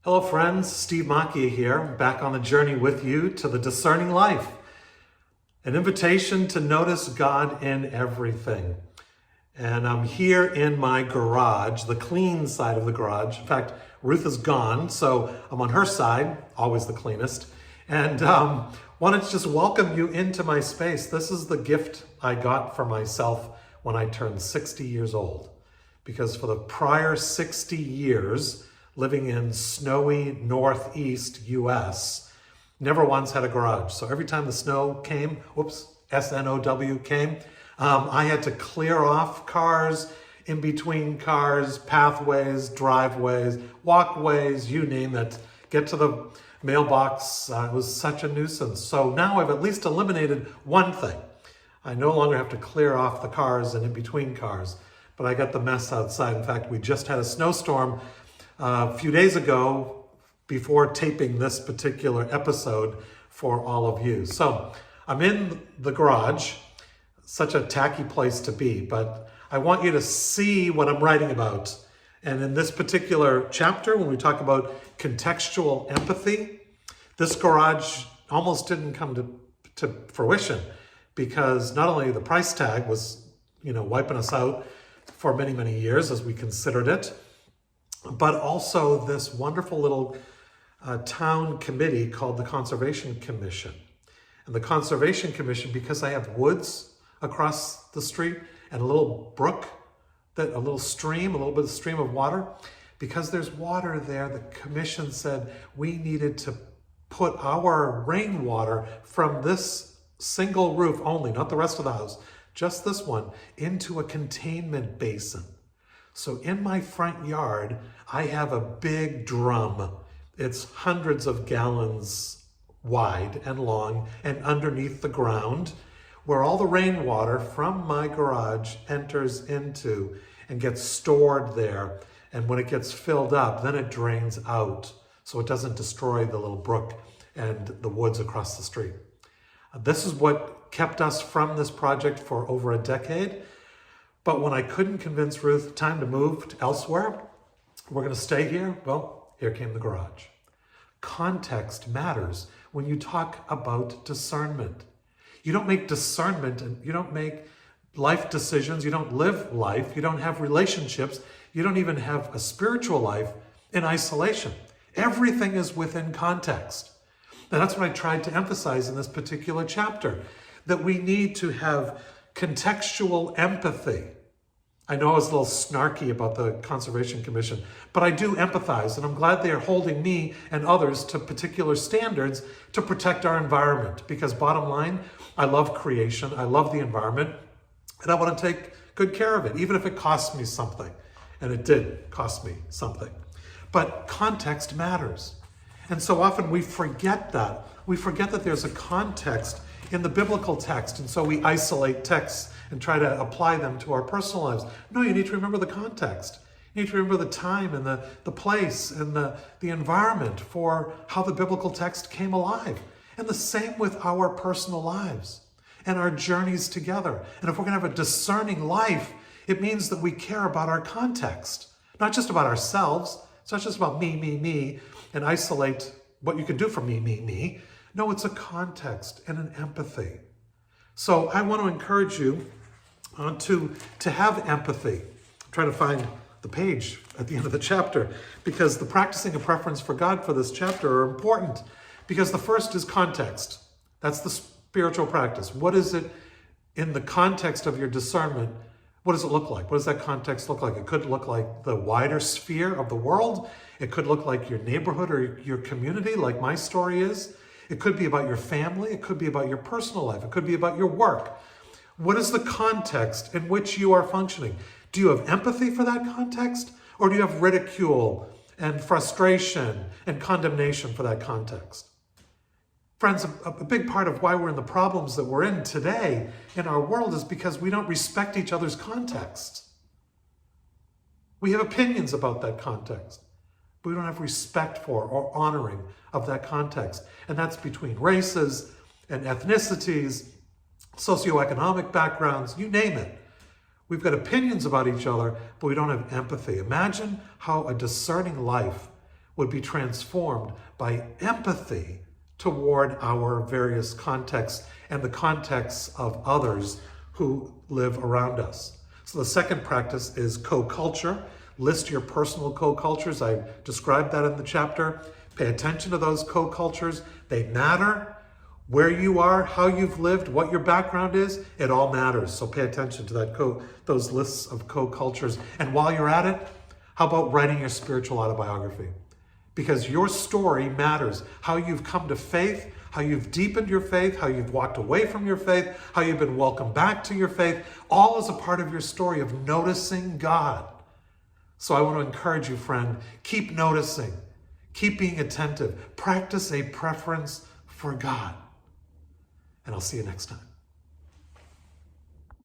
Hello friends, Steve Macchia here, back on the journey with you to the discerning life. An invitation to notice God in everything. And I'm here in my garage, the clean side of the garage. In fact, Ruth is gone, so I'm on her side, always the cleanest. And wanted to just welcome you into my space. This is the gift I got for myself when I turned 60 years old. Because for the prior 60 years, living in snowy Northeast US, never once had a garage. So every time the snow came, S-N-O-W came, I had to clear off cars, in between cars, pathways, driveways, walkways, you name it, get to the mailbox. It was such a nuisance. So now I've at least eliminated one thing. I no longer have to clear off the cars and in between cars, but I got the mess outside. In fact, we just had a snowstorm a few days ago before taping this particular episode for all of you. So I'm in the garage, such a tacky place to be, but I want you to see what I'm writing about. And in this particular chapter, when we talk about contextual empathy, this garage almost didn't come to fruition because not only the price tag was, wiping us out for many, many years as we considered it, but also this wonderful little town committee called the Conservation Commission. And the Conservation Commission, because I have woods across the street and a little brook, a little stream, a little bit of stream of water, because there's water there, the commission said we needed to put our rainwater from this single roof only, not the rest of the house, just this one, into a containment basin. So in my front yard, I have a big drum. It's hundreds of gallons wide and long and underneath the ground, where all the rainwater from my garage enters into and gets stored there. And when it gets filled up, then it drains out so it doesn't destroy the little brook and the woods across the street. This is what kept us from this project for over a decade. But when I couldn't convince Ruth, time to move elsewhere, we're going to stay here, well, here came the garage. Context matters when you talk about discernment. You don't make discernment and you don't make life decisions, you don't live life, you don't have relationships, you don't even have a spiritual life in isolation. Everything is within context. And that's what I tried to emphasize in this particular chapter, that we need to have contextual empathy. I know I was a little snarky about the Conservation Commission, but I do empathize, and I'm glad they are holding me and others to particular standards to protect our environment. Because bottom line, I love creation, I love the environment, and I want to take good care of it, even if it costs me something. And it did cost me something. But context matters. And so often we forget that. We forget that there's a context in the biblical text, and so we isolate texts and try to apply them to our personal lives. No, you need to remember the context. You need to remember the time and the place and the environment for how the biblical text came alive. And the same with our personal lives and our journeys together. And if we're going to have a discerning life, it means that we care about our context, not just about ourselves. It's not just about me, and isolate what you can do for me. No, it's a context and an empathy. So I want to encourage you to have empathy. I'm trying to find the page at the end of the chapter, because the practicing a preference for God for this chapter are important. Because the first is context. That's the spiritual practice. What is it in the context of your discernment? What does it look like? What does that context look like? It could look like the wider sphere of the world. It could look like your neighborhood or your community, like my story is. It could be about your family. It could be about your personal life. It could be about your work. What is the context in which you are functioning? Do you have empathy for that context? Or do you have ridicule and frustration and condemnation for that context? Friends, a big part of why we're in the problems that we're in today in our world is because we don't respect each other's contexts. We have opinions about that context, but we don't have respect for or honoring of that context. And that's between races and ethnicities, socioeconomic backgrounds, you name it. We've got opinions about each other, but we don't have empathy. Imagine how a discerning life would be transformed by empathy toward our various contexts and the contexts of others who live around us. So the second practice is co-culture. List your personal co-cultures. I described that in the chapter. Pay attention to those co-cultures. They matter. Where you are, how you've lived, what your background is, it all matters. So pay attention to those lists of co-cultures. And while you're at it, how about writing your spiritual autobiography? Because your story matters. How you've come to faith, how you've deepened your faith, how you've walked away from your faith, how you've been welcomed back to your faith, all is a part of your story of noticing God. So I want to encourage you, friend, keep noticing, keep being attentive, practice a preference for God. And I'll see you next time.